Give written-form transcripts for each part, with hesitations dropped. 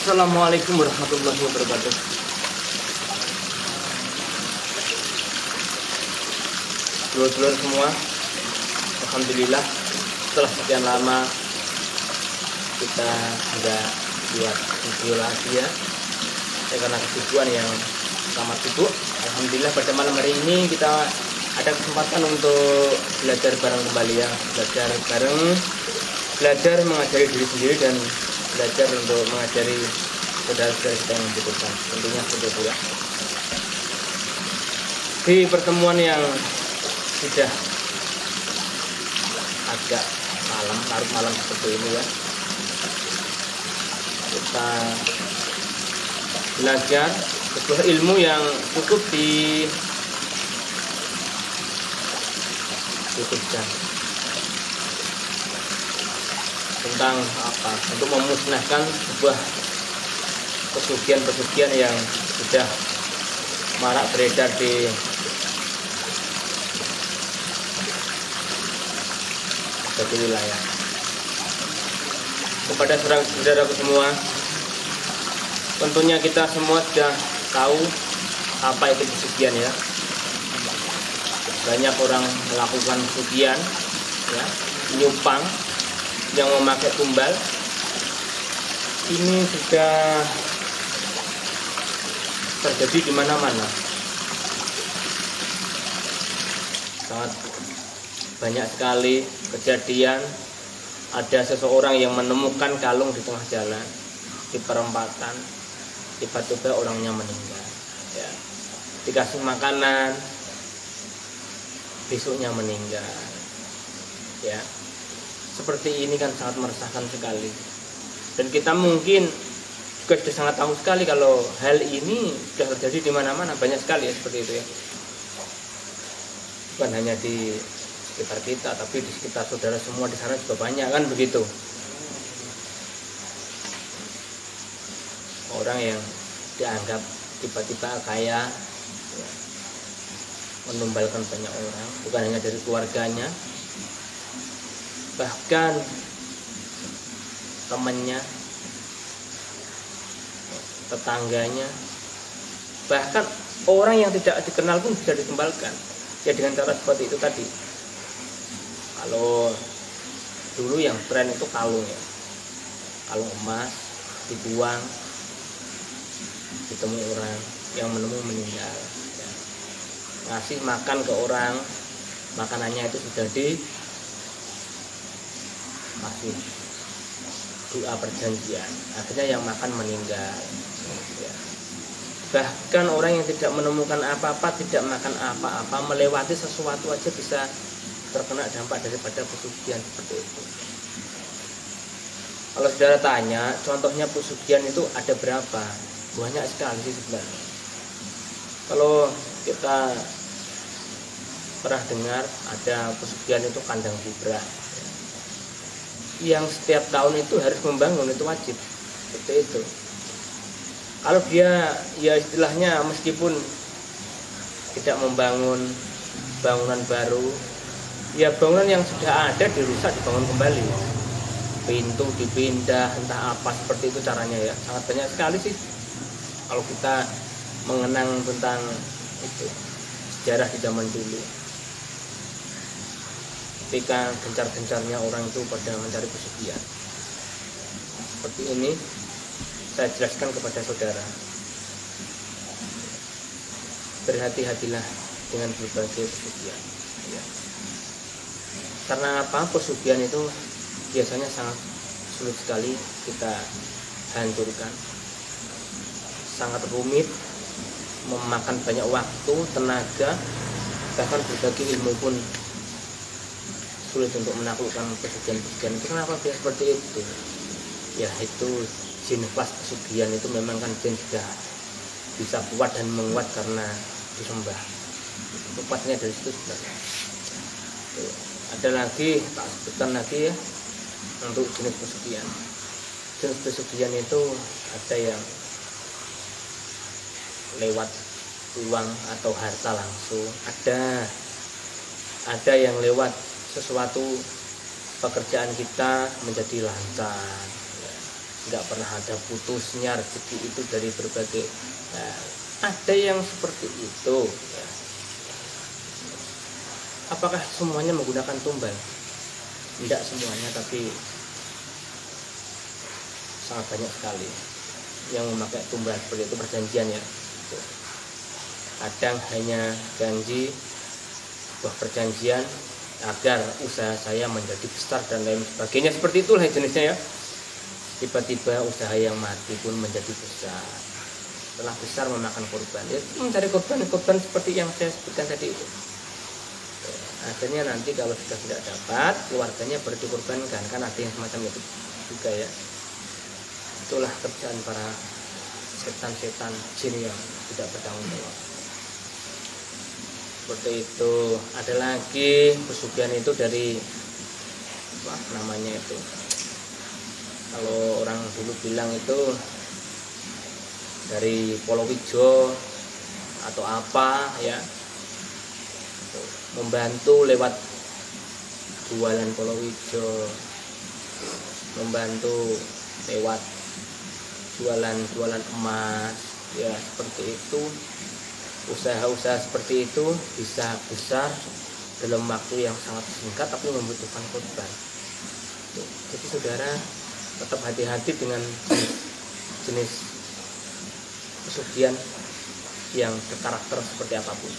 Assalamualaikum warahmatullahi wabarakatuh. Dulur-dulur semua, alhamdulillah setelah sekian lama kita sudah buat video lagi ya. Karena kesibukan yang sangat sibuk, alhamdulillah pada malam hari ini kita ada kesempatan untuk belajar bareng kembali ya. Belajar mengajari diri sendiri dan belajar untuk mengajari saudara-saudara kita yang membutuhkan, tentunya seperti itu ya. Di pertemuan yang sudah agak larut malam seperti ini ya, kita belajar sebuah ilmu yang cukup dikhususkan tentang apa, untuk memusnahkan sebuah pesugihan yang sudah marak beredar di berbagai wilayah. Kepada saudara-saudaraku semua, tentunya kita semua sudah tahu apa itu pesugihan ya. Banyak orang melakukan pesugihan ya, nyupang yang memakai tumbal. Ini sudah terjadi di mana-mana. Sangat banyak sekali kejadian ada seseorang yang menemukan kalung di tengah jalan, di perempatan, tiba-tiba orangnya meninggal ya. Dikasih makanan, besoknya meninggal ya. Seperti ini kan sangat meresahkan sekali, dan kita mungkin juga sudah sangat tahu sekali kalau hal ini sudah terjadi di mana-mana, banyak sekali ya seperti itu ya. Bukan hanya di sekitar kita, tapi di sekitar saudara semua di sana juga banyak kan begitu. Orang yang dianggap tiba-tiba kaya ya, menumbalkan banyak orang, bukan hanya dari keluarganya, bahkan temannya, tetangganya, bahkan orang yang tidak dikenal pun bisa ditumbalkan ya, dengan cara seperti itu tadi. Kalau dulu yang tren itu kalung ya, kalung emas dibuang, ditemui orang yang meninggal ya. Ngasih makan ke orang, makanannya itu sudah masih doa perjanjian, akhirnya yang makan meninggal ya. Bahkan orang yang tidak menemukan apa-apa, tidak makan apa-apa, melewati sesuatu aja bisa terkena dampak daripada pesugihan seperti itu. Kalau saudara tanya contohnya pesugihan itu ada berapa, banyak sekali sih sebenarnya. Kalau kita pernah dengar ada pesugihan itu kandang kubra yang setiap tahun itu harus membangun, itu wajib seperti itu. Kalau dia ya istilahnya meskipun tidak membangun bangunan baru, ya bangunan yang sudah ada dirusak, dibangun kembali, pintu dipindah, entah apa seperti itu caranya ya. Sangat banyak sekali sih kalau kita mengenang tentang itu sejarah di zaman dulu, ketika gencar-gencarnya orang itu pada mencari pesugihan. Seperti ini saya jelaskan kepada saudara, berhati-hatilah dengan berbagai pesugihan ya. Karena apa? Pesugihan itu biasanya sangat sulit sekali kita hancurkan, sangat rumit, memakan banyak waktu, tenaga, bahkan berbagai ilmu pun sulit untuk menaklukkan pesugihan-pesugihan itu. Kenapa dia seperti itu? Ya itu jin kelas pesugihan itu memang kan jin sudah bisa kuat dan menguat karena disembah. Itu kuatnya dari situ sebenarnya. Ada lagi, tak sebutkan lagi ya, untuk jenis pesugihan. Jenis pesugihan itu ada yang lewat uang atau harta langsung, ada yang lewat sesuatu pekerjaan kita menjadi lancar ya. nggak pernah ada putusnya rezeki itu dari berbagai. Nah, ada yang seperti itu ya. Apakah semuanya menggunakan tumbal? Tidak semuanya, tapi sangat banyak sekali yang memakai tumbal seperti itu, perjanjian ya. Kadang hanya janji sebuah perjanjian agar usaha saya menjadi besar dan lain sebagainya, seperti itulah jenisnya ya. Tiba-tiba usaha yang mati pun menjadi besar. Setelah besar memakan korban, ya mencari korban seperti yang saya sebutkan tadi itu. Akhirnya nanti kalau sudah tidak dapat, keluarganya baru dikorbankan, kan ada yang semacam itu juga ya. Itulah kerjaan para setan-setan jin yang tidak bertanggung jawab. Seperti itu. Ada lagi pesugihan itu dari apa namanya itu, kalau orang dulu bilang itu dari Polowijo atau apa ya, membantu lewat jualan Polowijo, membantu lewat jualan emas ya, seperti itu. Usaha-usaha seperti itu bisa besar dalam waktu yang sangat singkat tapi membutuhkan korban. Jadi saudara tetap hati-hati dengan jenis pesugihan yang berkarakter seperti apapun.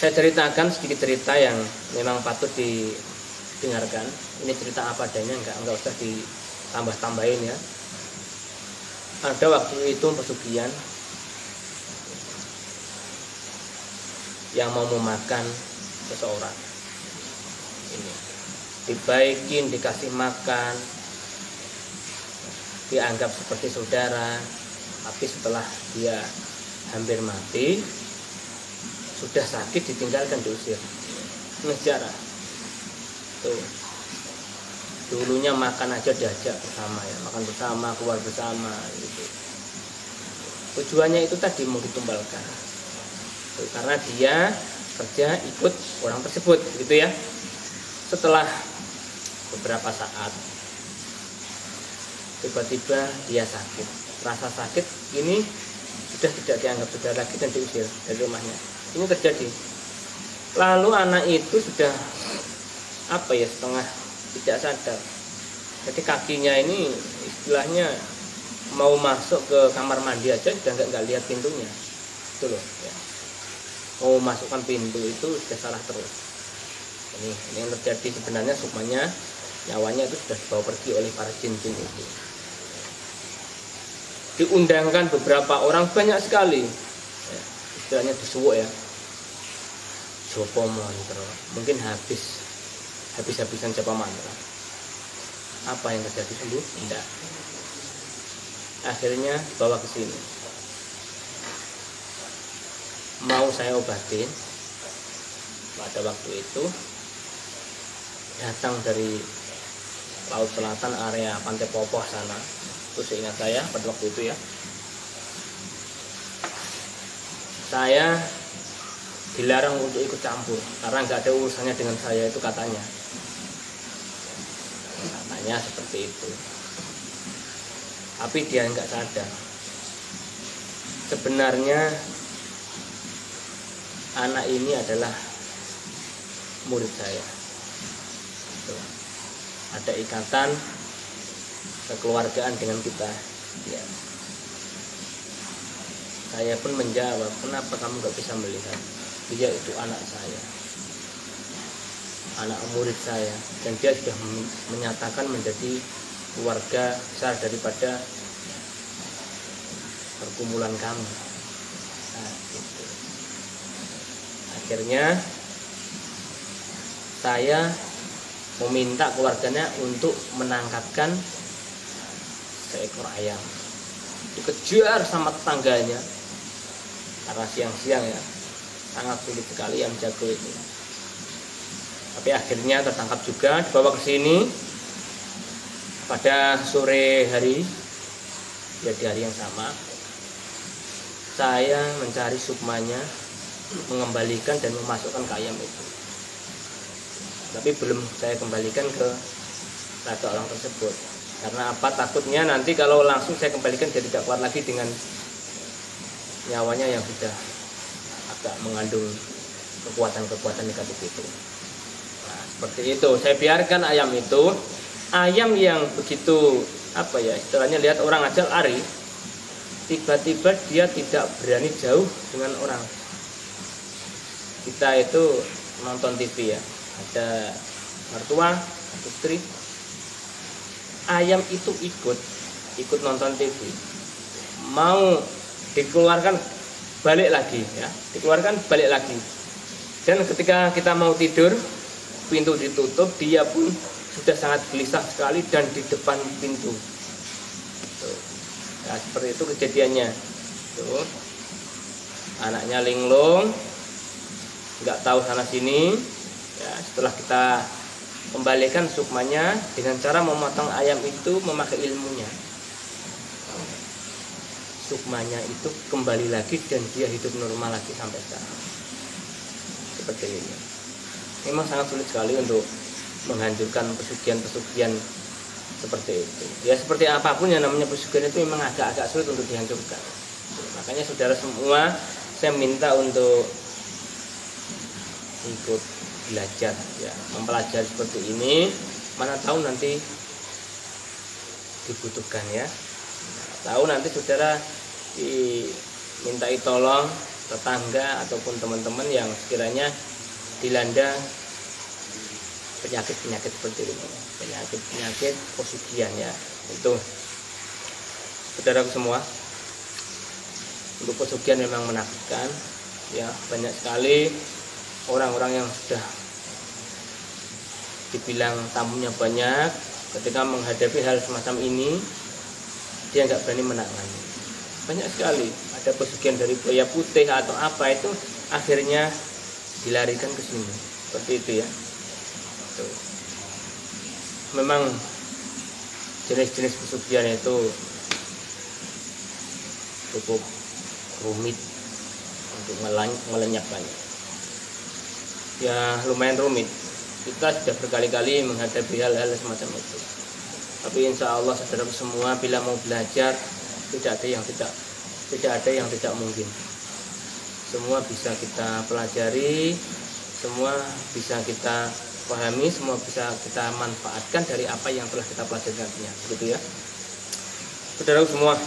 Saya ceritakan sedikit cerita yang memang patut didengarkan. Ini cerita apa adanya, enggak usah ditambah-tambahin ya. Ada waktu itu pesugihan yang mau memakan seseorang. Ini dibaikin, dikasih makan, dianggap seperti saudara, tapi setelah dia hampir mati, sudah sakit, ditinggalkan, diusir. Ngejar tuh. Dulunya makan aja diajak bersama ya, makan bersama, keluar bersama gitu. Tujuannya itu tadi mau ditumbalkan. Tuh, karena dia kerja ikut orang tersebut gitu ya. Setelah beberapa saat tiba-tiba dia sakit. Rasa sakit ini sudah tidak dianggap saudara lagi dan diusir dari rumahnya. Ini terjadi. Lalu anak itu sudah apa ya, setengah tidak sadar. Jadi kakinya ini istilahnya mau masuk ke kamar mandi aja sudah nggak lihat pintunya. Itu loh ya. Mau masukkan pintu itu sudah salah terus. Ini yang terjadi sebenarnya, sukmanya nyawanya itu sudah dibawa pergi oleh para jin-jin itu. Diundangkan beberapa orang, banyak sekali ya, istilahnya disuwuk ya, jopo mantra, mungkin habis-habisan japa mantra. Apa yang terjadi? Sembuh? Tidak. Akhirnya bawa ke sini, mau saya obatin. Pada waktu itu datang dari laut selatan, area Pantai Popoh sana. Itu seingat saya pada waktu itu ya. Saya dilarang untuk ikut campur karena nggak ada urusannya dengan saya, itu katanya seperti itu. Tapi dia nggak sadar, sebenarnya anak ini adalah murid saya. Ada ikatan kekeluargaan dengan kita ya. Saya pun menjawab, kenapa kamu nggak bisa melihat dia itu anak saya, anak murid saya, dan dia sudah menyatakan menjadi keluarga besar daripada perkumpulan kami. Nah, gitu. Akhirnya saya meminta keluarganya untuk menangkapkan seekor ayam. Dikejar sama tetangganya karena siang-siang ya, sangat sulit sekali ayam jago itu. Tapi akhirnya tertangkap juga, dibawa ke sini pada sore hari ya, di hari yang sama saya mencari sukmanya, mengembalikan dan memasukkan ke ayam itu. Tapi belum saya kembalikan ke raga orang tersebut. Karena apa? Takutnya nanti kalau langsung saya kembalikan dia tidak kuat lagi dengan nyawanya yang sudah agak mengandung kekuatan-kekuatan negatif itu. Nah, seperti itu. Saya biarkan ayam itu, ayam yang begitu apa ya istilahnya, lihat orang aja lari, tiba-tiba dia tidak berani jauh dengan orang. Kita itu nonton TV ya, ada mertua, istri, ayam itu ikut nonton TV, mau dikeluarkan balik lagi ya, dikeluarkan balik lagi. Dan ketika kita mau tidur, pintu ditutup, dia pun sudah sangat gelisah sekali dan di depan pintu. Tuh. Nah, seperti itu kejadiannya. Tuh. Anaknya linglung, nggak tahu sana sini. Ya, setelah kita kembalikan sukmanya dengan cara memotong ayam itu memakai ilmunya, sukmanya itu kembali lagi dan dia hidup normal lagi sampai sekarang. Seperti ini. Memang sangat sulit sekali untuk menghancurkan pesugihan-pesugihan seperti itu. Ya seperti apapun yang namanya pesugihan itu memang agak-agak sulit untuk dihancurkan. Makanya saudara semua, saya minta untuk ikut belajar ya, mempelajari seperti ini. Mana tahu nanti dibutuhkan ya. Tahu nanti saudara dimintai tolong tetangga ataupun teman-teman yang sekiranya dilanda penyakit-penyakit seperti ini, penyakit pesugihan ya. Itu saudaraku semua, untuk pesugihan memang menakutkan ya. Banyak sekali orang-orang yang sudah dibilang tamunya banyak, ketika menghadapi hal semacam ini dia nggak berani menangani. Banyak sekali ada pesugihan dari buaya putih atau apa itu akhirnya dilarikan ke sini seperti itu ya. Tuh. Memang jenis-jenis pesugihan itu cukup rumit untuk melenyapkannya. Ya lumayan rumit. Kita sudah berkali-kali menghadapi hal-hal semacam itu. Tapi insya Allah saudara semua bila mau belajar tidak ada yang tidak mungkin. Semua bisa kita pelajari, semua bisa kita pahami, semua bisa kita manfaatkan dari apa yang telah kita pelajari nantinya, begitu ya. Saudara semua,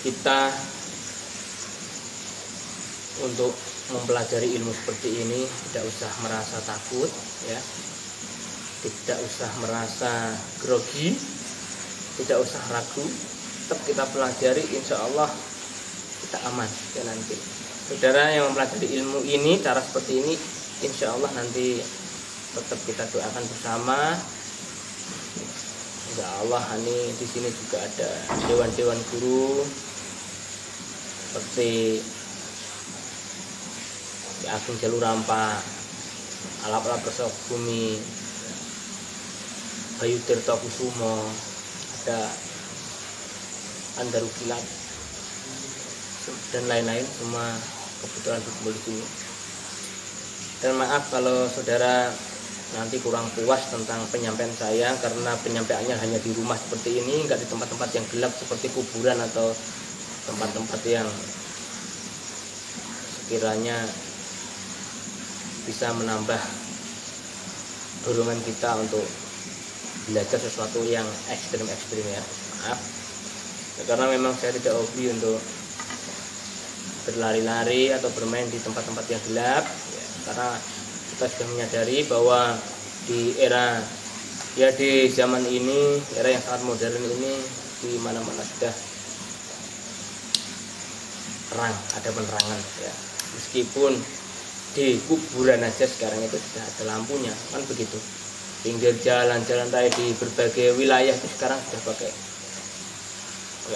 kita untuk mempelajari ilmu seperti ini tidak usah merasa takut ya, tidak usah merasa grogi, tidak usah ragu. Tetap kita pelajari, insya Allah kita aman ya nanti. Saudara yang mempelajari ilmu ini, cara seperti ini, insya Allah nanti tetap kita doakan bersama. Insya Allah ini di sini juga ada dewan-dewan guru seperti Ki Ageng Jalur Rampa, Alap-alap Kesok Bumi, Bayu Tirta Kusumo, ada Andaru Kilat dan lain-lain, semua kebetulan berkumpul di sini. Dan maaf kalau saudara nanti kurang puas tentang penyampaian saya, karena penyampaiannya hanya di rumah seperti ini, enggak di tempat-tempat yang gelap seperti kuburan atau tempat-tempat yang sekiranya bisa menambah dorongan kita untuk belajar sesuatu yang ekstrim-ekstrim ya. Maaf, karena memang saya tidak hobi untuk berlari-lari atau bermain di tempat-tempat yang gelap ya, karena kita sudah menyadari bahwa di era ya, di zaman ini, era yang sangat modern ini, di mana-mana sudah terang, ada penerangan ya. Meskipun di kuburan aja sekarang itu sudah ada lampunya, kan begitu. Pinggir jalan-jalan raya di berbagai wilayah itu sekarang sudah pakai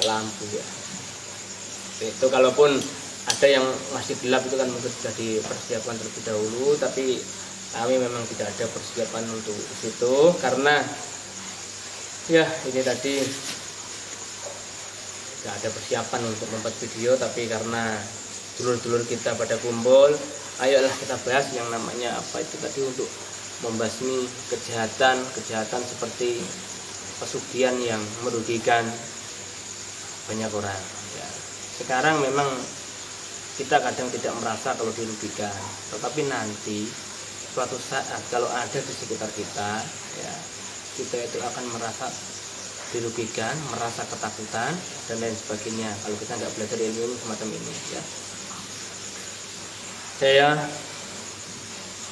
lampu ya. Itu kalaupun ada yang masih gelap itu kan mungkin sudah dipersiapkan terlebih dahulu, tapi kami memang tidak ada persiapan untuk itu karena ya ini tadi tidak ada persiapan untuk membuat video. Tapi karena dulur-dulur kita pada kumpul, ayolah kita bahas yang namanya apa itu tadi, untuk membasmi kejahatan seperti pesugihan yang merugikan banyak orang ya. Sekarang memang kita kadang tidak merasa kalau dirugikan, tetapi nanti suatu saat kalau ada di sekitar kita ya, kita itu akan merasa dirugikan, merasa ketakutan dan lain sebagainya kalau kita nggak belajar ilmu semacam ini ya. Saya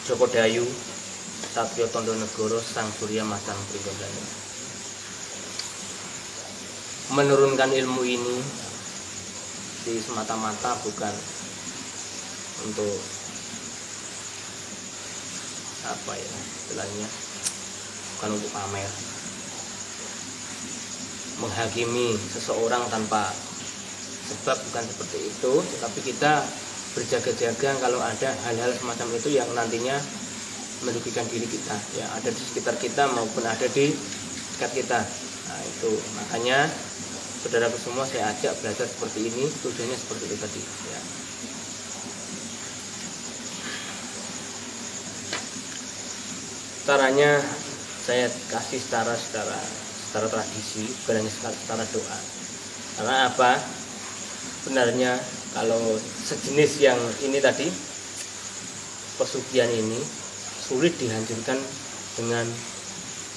Joko Dayu Satrio Tondonegoro Sang Surya Masang Prigodani menurunkan ilmu ini semata-mata bukan untuk apa ya istilahnya, bukan untuk pamer, menghakimi seseorang tanpa sebab, bukan seperti itu. Tetapi kita berjaga-jaga kalau ada hal-hal semacam itu yang nantinya merugikan diri kita ya, ada di sekitar kita maupun ada di dekat kita. Nah itu makanya saudaraku semua saya ajak belajar seperti ini, tujuannya seperti itu tadi ya. Caranya saya kasih secara tradisi, bukan hanya secara doa. Karena apa? Sebenarnya kalau sejenis yang ini tadi, pesugihan ini sulit dihancurkan dengan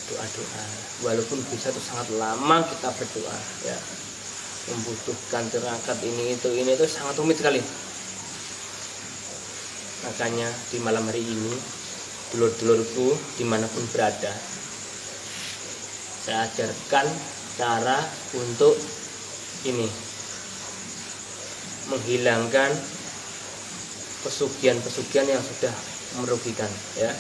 doa-doa, walaupun bisa itu sangat lama kita berdoa ya, membutuhkan tirakat ini itu sangat rumit sekali. Makanya di malam hari ini dulur-dulurku dimanapun berada, saya ajarkan cara untuk ini, menghilangkan pesugihan-pesugihan yang sudah merugikan ya.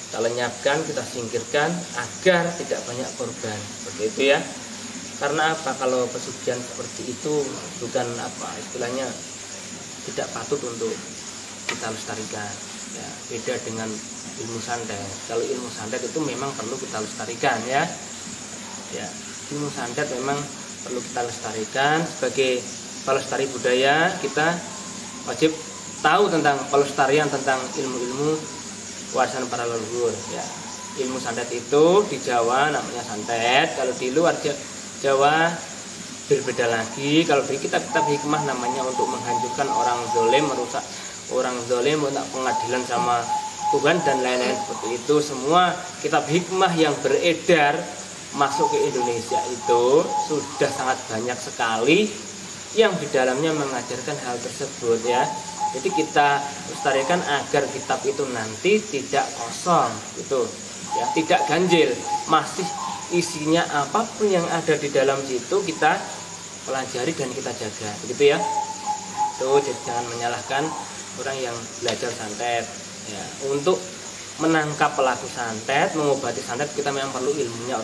Kita lenyapkan, kita singkirkan agar tidak banyak korban, seperti itu ya. Karena apa? Kalau pesugihan seperti itu bukan apa istilahnya, tidak patut untuk kita lestarikan ya. Beda dengan ilmu santet. Kalau ilmu santet itu memang perlu kita lestarikan ya. Ya, ilmu santet memang perlu kita lestarikan. Sebagai pelestari budaya, kita wajib tahu tentang pelestarian, tentang ilmu-ilmu warisan para leluhur ya. Ilmu santet itu di Jawa namanya santet, kalau di luar Jawa berbeda lagi. Kalau di kitab-kitab hikmah namanya untuk menghancurkan orang zalim, merusak orang zalim, untuk pengadilan sama Tuhan dan lain-lain seperti itu. Semua kitab hikmah yang beredar masuk ke Indonesia itu sudah sangat banyak sekali yang di dalamnya mengajarkan hal tersebut ya. Jadi kita lestarikan agar kitab itu nanti tidak kosong gitu ya, tidak ganjil, masih isinya apapun yang ada di dalam situ kita pelajari dan kita jaga begitu ya. Tuh, jadi jangan menyalahkan orang yang belajar santet ya. Untuk menangkap pelaku santet, mengobati santet, kita memang perlu ilmunya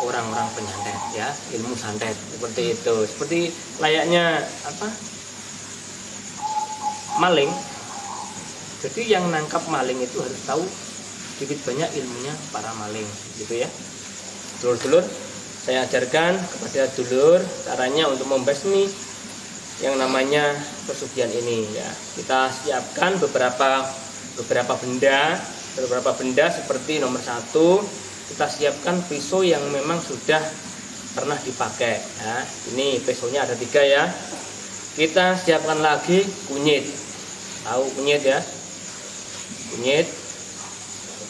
orang-orang penyantet ya, ilmu santet seperti itu. Seperti layaknya apa? Maling. Jadi yang nangkap maling itu harus tahu sedikit banyak ilmunya para maling gitu ya. Dulur-dulur, saya ajarkan kepada dulur caranya untuk membasmi yang namanya pesugihan ini ya. Kita siapkan beberapa benda seperti nomor 1, kita siapkan pisau yang memang sudah pernah dipakai ya. Ini pisaunya ada 3 ya. Kita siapkan lagi kunyit. Tahu kunyit ya? Kunyit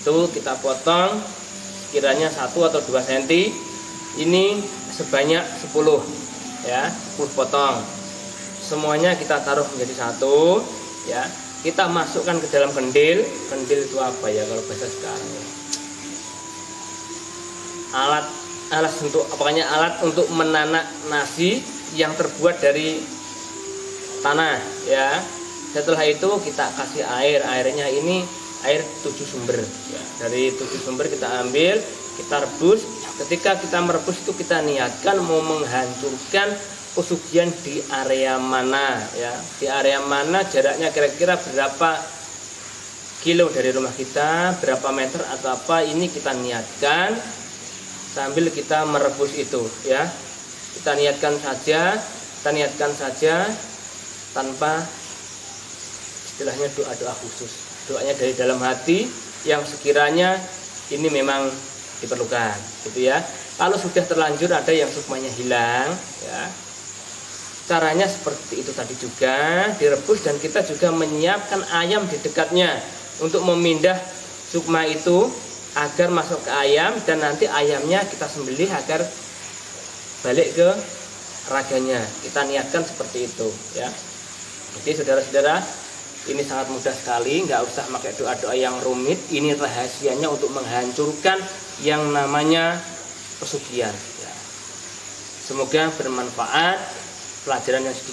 itu kita potong kiranya 1 atau 2 cm. Ini sebanyak 10 ya, 10 potong. Semuanya kita taruh menjadi satu ya. Kita masukkan ke dalam kendil. Kendil itu apa ya kalau bahasa sekarang ya? Alat untuk menanak nasi yang terbuat dari tanah ya. Setelah itu kita kasih airnya ini air 7 sumber ya. Dari 7 sumber kita ambil, kita rebus. Ketika kita merebus itu kita niatkan mau menghancurkan pesugihan di area mana ya. Di area mana, jaraknya kira-kira berapa kilo dari rumah kita, berapa meter atau apa, ini kita niatkan sambil kita merebus itu ya. Kita niatkan saja tanpa istilahnya doa-doa khusus. Doanya dari dalam hati yang sekiranya ini memang diperlukan, gitu ya. Kalau sudah terlanjur ada yang sukmanya hilang, ya, caranya seperti itu tadi juga, direbus, dan kita juga menyiapkan ayam di dekatnya untuk memindah sukma itu agar masuk ke ayam, dan nanti ayamnya kita sembelih agar balik ke raganya. Kita niatkan seperti itu, ya. Jadi saudara-saudara, ini sangat mudah sekali, nggak usah pakai doa-doa yang rumit. Ini rahasianya untuk menghancurkan yang namanya pesugihan. Ya. Semoga bermanfaat pelajaran yang sedikit